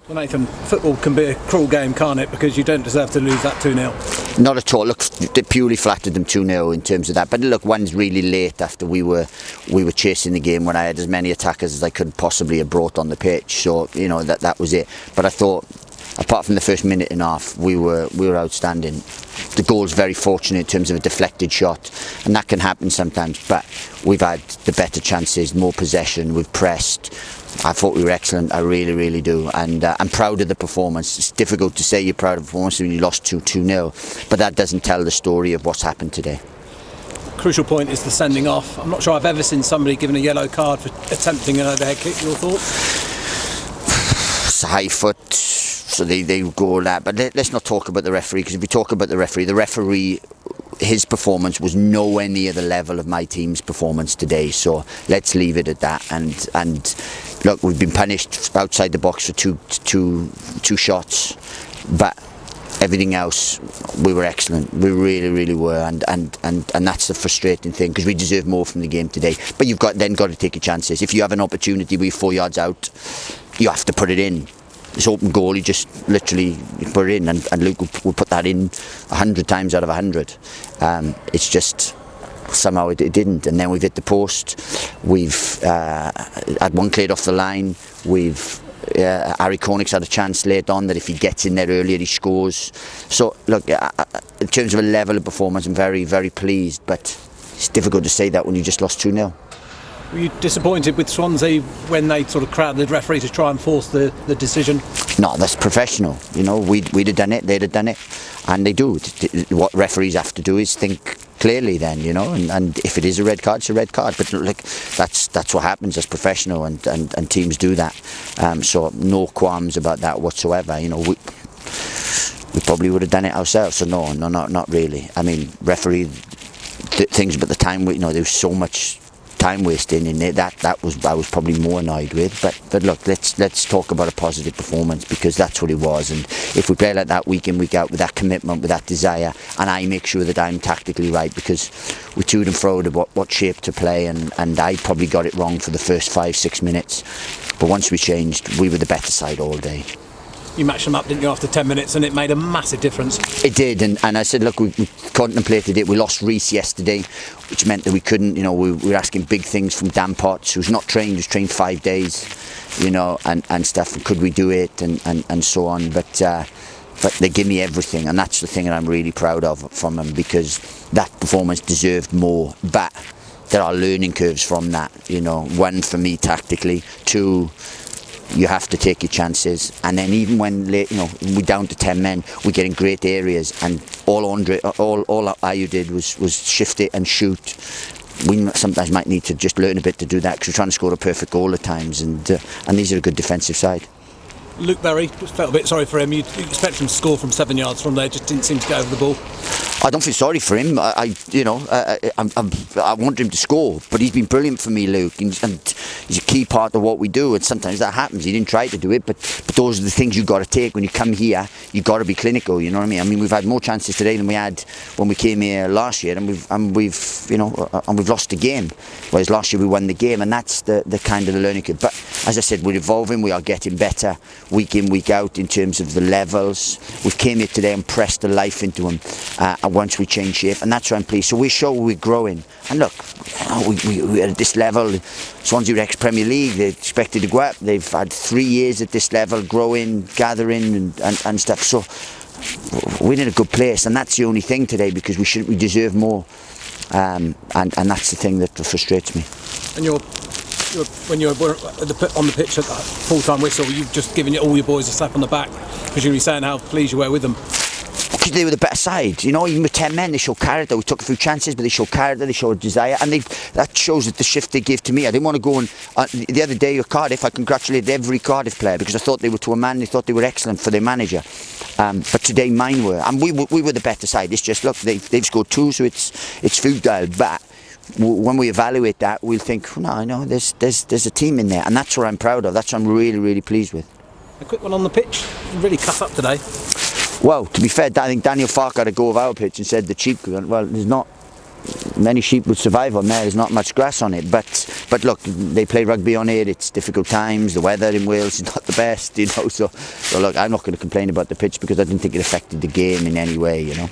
Well, Nathan, football can be a cruel game, can't it? Because you don't deserve to lose that 2-0. Not at all. Look, they purely flattered them 2-0 in terms of that. But look, one's really late after we were chasing the game when I had as many attackers as I could possibly have brought on the pitch. So that was it. But I thought, apart from the first minute and a half, we were outstanding. The goal's very fortunate in terms of a deflected shot, and that can happen sometimes. But we've had the better chances, more possession. We've pressed. I thought we were excellent. I really, really do, and I'm proud of the performance. It's difficult to say you're proud of the performance when you lost 2-0, but that doesn't tell the story of what's happened today. Crucial point is the sending off. I'm not sure I've ever seen somebody given a yellow card for attempting an overhead kick. Your thoughts? It's a high foot, so they go that. But let's not talk about the referee, because if we talk about the referee, his performance was nowhere near the level of my team's performance today. So let's leave it at that. And look, we've been punished outside the box for two shots, but everything else, we were excellent. We really, really were, and that's the frustrating thing, because we deserve more from the game today. But you've got to take your chances. If you have an opportunity where you're 4 yards out, you have to put it in. This open goal, you just literally put it in, and Luke will put that in 100 times out of 100. It's just somehow it didn't, and then we've hit the post. We've had one cleared off the line. Harry Connick's had a chance late on that if he gets in there earlier, he scores. So look, in terms of a level of performance, I'm very, very pleased, but it's difficult to say that when you just lost 2-0. Were you disappointed with Swansea when they sort of crowded the referee to try and force the decision? No, that's professional. We'd have done it, they'd have done it, and they do. What referees have to do is think clearly then, and if it is a red card, it's a red card. But like, that's what happens as professional, and teams do that. So no qualms about that whatsoever. We probably would have done it ourselves. So no, not really. I mean, referee things about the time. There was so much time wasting in it. That was I was probably more annoyed with. But look, let's talk about a positive performance, because that's what it was. And if we play like that week in, week out, with that commitment, with that desire, and I make sure that I'm tactically right, because we toed and froed about what shape to play, and I probably got it wrong for the first 5-6 minutes. But once we changed, we were the better side all day. You matched them up, didn't you, after 10 minutes, and it made a massive difference. It did, and I said, look, we contemplated it. We lost Reece yesterday, which meant that we couldn't, we were asking big things from Dan Potts, who's not trained, who's trained 5 days, and stuff. Could we do it, and so on. But they give me everything, and that's the thing that I'm really proud of from them, because that performance deserved more. But there are learning curves from that, one for me tactically, two, you have to take your chances, and then even when we're down to 10 men, we get in great areas, and all Ayew did was shift it and shoot. We sometimes might need to just learn a bit to do that, because we're trying to score a perfect goal at times, and these are a good defensive side. Luke Berry, just felt a bit sorry for him. You expect him to score from 7 yards from there, just didn't seem to get over the ball. I don't feel sorry for him. I want him to score, but he's been brilliant for me, Luke, and he's a key part of what we do. And sometimes that happens. He didn't try to do it, but those are the things you've got to take when you come here. You've got to be clinical. You know what I mean? I mean, we've had more chances today than we had when we came here last year, and we've lost the game. Whereas last year we won the game, and that's the kind of the learning curve. But as I said, we're evolving. We are getting better week in, week out in terms of the levels. We came here today and pressed the life into them. Once we change shape, and that's why I'm pleased. So we show we're growing, and look, we're at this level. Swansea were ex-Premier League, they're expected to go up. They've had 3 years at this level, growing, gathering, and stuff. So we're in a good place, and that's the only thing today, because we deserve more, and that's the thing that frustrates me. And when you're on the pitch at that full-time whistle, you've just given all your boys a slap on the back, because you're saying how pleased you were with them. Because they were the better side, even with 10 men, they showed character. We took a few chances, but they showed character, they showed desire, and that shows that the shift they give to me. I didn't want to go the other day at Cardiff, I congratulated every Cardiff player, because I thought they were to a man, they thought they were excellent for their manager. But today mine were, and we were the better side. It's just, look, they've scored 2, so it's futile, but when we evaluate that, we'll think, there's a team in there, and that's what I'm proud of. That's what I'm really, really pleased with. A quick one on the pitch, really cut up today. Well, to be fair, I think Daniel Farke had a go of our pitch and said the cheap. Well, there's not many sheep would survive on there. There's not much grass on it, but look, they play rugby on it. It's difficult times. The weather in Wales is not the best, you know. So look, I'm not going to complain about the pitch because I didn't think it affected the game in any way, you know.